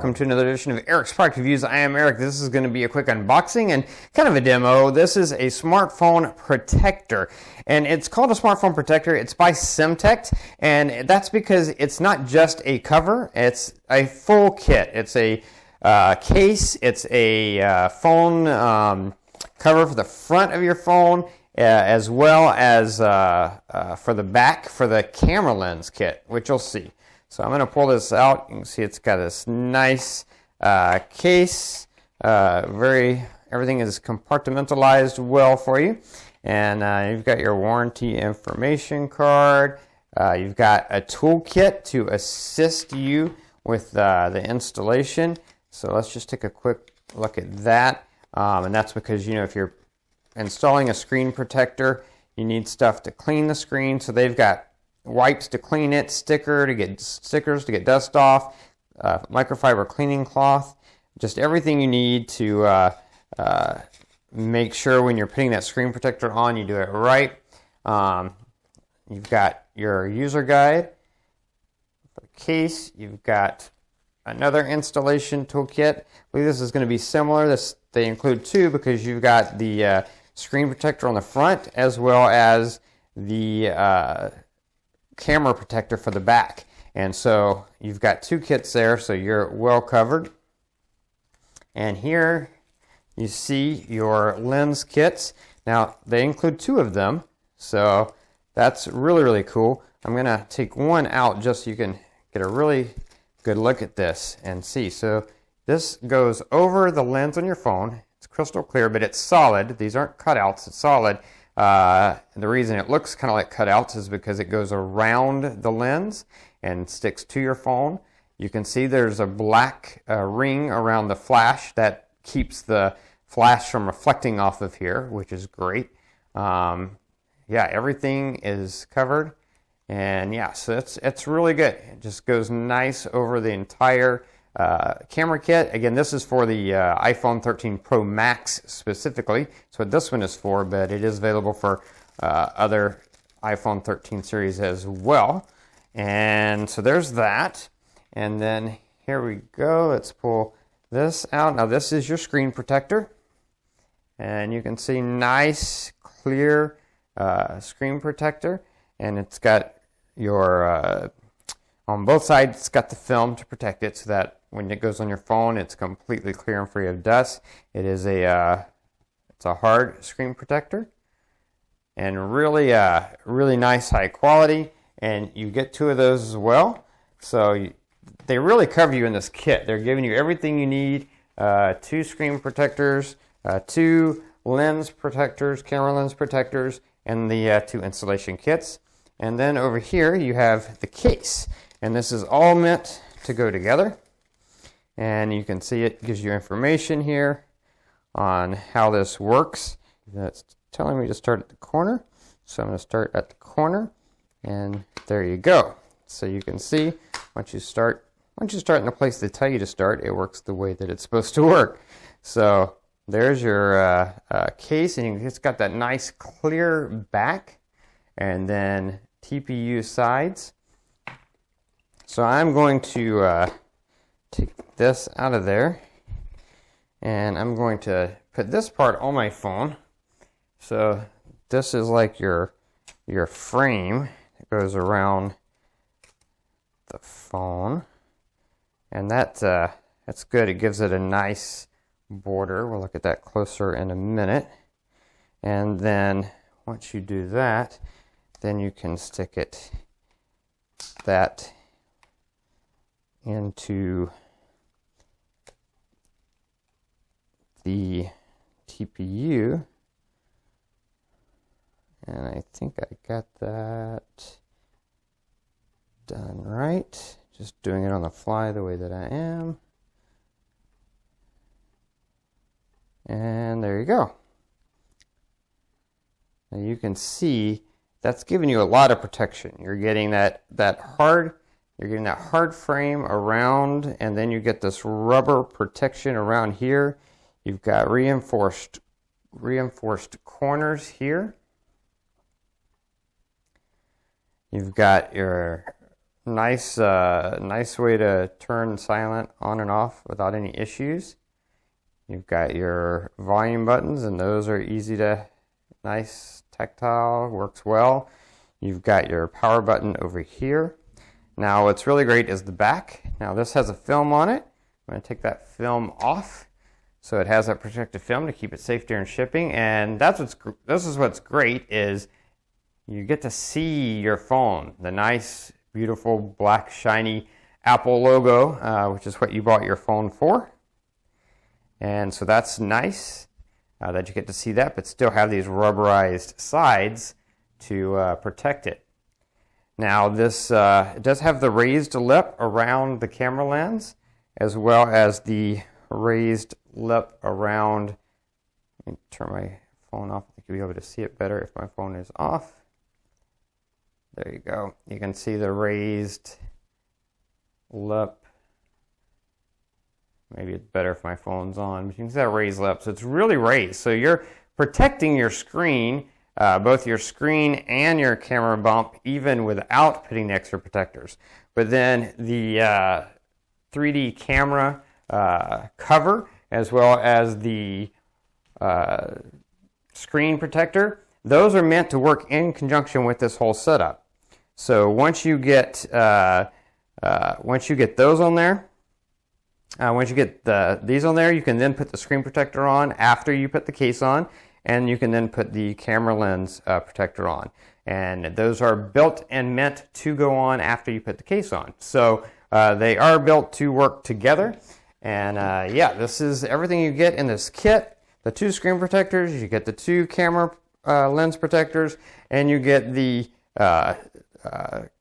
welcome to another edition of Eric's Product Reviews. I am Eric. This is going to be a quick unboxing and kind of a demo. This is a smartphone protector, and it's called a smartphone protector. It's by Simtect, and that's because it's not just a cover, it's a full kit. It's a case, it's a phone cover for the front of your phone, as well as for the back for the camera lens kit, which you'll see. So I'm going to pull this out. You can see it's got this nice case. Everything is compartmentalized well for you. And you've got your warranty information card. You've got a toolkit to assist you with the installation. So let's just take a quick look at that. And that's because, you know, if you're installing a screen protector, you need stuff to clean the screen. So they've got wipes to clean it, stickers to get dust off, microfiber cleaning cloth, just everything you need to make sure when you're putting that screen protector on, you do it right. You've got your user guide for the case. You've got another installation toolkit. I believe this is going to be similar. They include two because you've got the screen protector on the front as well as the camera protector for the back. And so you've got two kits there, so you're well covered. And here you see your lens kits. Now they include two of them, so that's really cool. I'm gonna take one out just so you can get a really good look at this and see. So this goes over the lens on your phone. It's crystal clear, but it's solid. These aren't cutouts, it's solid. And the reason it looks kind of like cutouts is because it goes around the lens and sticks to your phone. You can see there's a black ring around the flash that keeps the flash from reflecting off of here, which is great. Yeah, everything is covered, and yeah, so it's really good. It just goes nice over the entire camera kit. Again, this is for the iPhone 13 Pro Max specifically. That's what this one is for, but it is available for other iPhone 13 series as well. And so there's that. And then here we go. Let's pull this out. Now this is your screen protector. And you can see nice, clear screen protector. And it's got your on both sides, it's got the film to protect it so that when it goes on your phone, it's completely clear and free of dust. It is it's a hard screen protector, and really nice, high quality. And you get two of those as well. So they really cover you in this kit. They're giving you everything you need: two screen protectors, two lens protectors, camera lens protectors, and the two installation kits. And then over here you have the case. And this is all meant to go together. And you can see it gives you information here on how this works. That's telling me to start at the corner. So I'm going to start at the corner. And there you go. So you can see once you start in the place they tell you to start, it works the way that it's supposed to work. So there's your case, and it's got that nice clear back and then TPU sides. So I'm going to take this out of there, and I'm going to put this part on my phone. So this is like your frame that goes around the phone, and that's good. It gives it a nice border. We'll look at that closer in a minute. And then once you do that, then you can stick that into the TPU, and I think I got that done right. Just doing it on the fly the way that I am. And there you go. Now you can see that's giving you a lot of protection. You're getting that hard frame around, and then you get this rubber protection around here. You've got reinforced corners here. You've got your nice way to turn silent on and off without any issues. You've got your volume buttons, and those are easy to, nice tactile, works well. You've got your power button over here. Now what's really great is the back. Now this has a film on it. I'm going to take that film off. So it has that protective film to keep it safe during shipping. And this is what's great is you get to see your phone. The nice, beautiful, black, shiny Apple logo, which is what you bought your phone for. And so that's nice that you get to see that, but still have these rubberized sides to protect it. Now this it does have the raised lip around the camera lens, as well as the raised lip around. Let me turn my phone off. I think you'll be able to see it better if my phone is off. There you go. You can see the raised lip. Maybe it's better if my phone's on, but you can see that raised lip. So it's really raised. So you're protecting your screen, both your screen and your camera bump, even without putting the extra protectors. But then the 3D camera cover, as well as the screen protector, those are meant to work in conjunction with this whole setup. So once you get those on there, once you get these on there, you can then put the screen protector on after you put the case on, and you can then put the camera lens protector on. And those are built and meant to go on after you put the case on. So they are built to work together. And yeah, this is everything you get in this kit. The 2 screen protectors, you get the 2 camera lens protectors, and you get the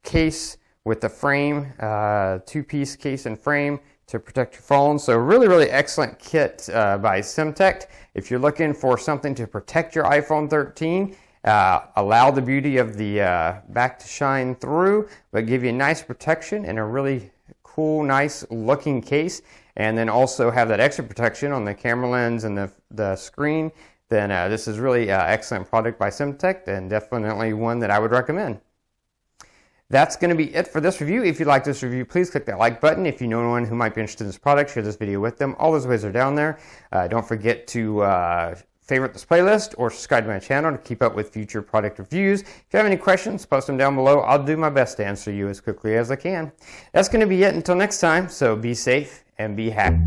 case with the frame, 2-piece case and frame to protect your phone. So really, really excellent kit by Simtect. If you're looking for something to protect your iPhone 13, allow the beauty of the back to shine through, but give you nice protection and a really cool, nice looking case, and then also have that extra protection on the camera lens and the screen, then this is really excellent product by Simtect, and definitely one that I would recommend. That's going to be it for this review. If you like this review, please click that like button. If you know anyone who might be interested in this product, share this video with them. All those ways are down there. Don't forget to favorite this playlist or subscribe to my channel to keep up with future product reviews. If you have any questions, post them down below. I'll do my best to answer you as quickly as I can. That's going to be it until next time, so be safe and be happy.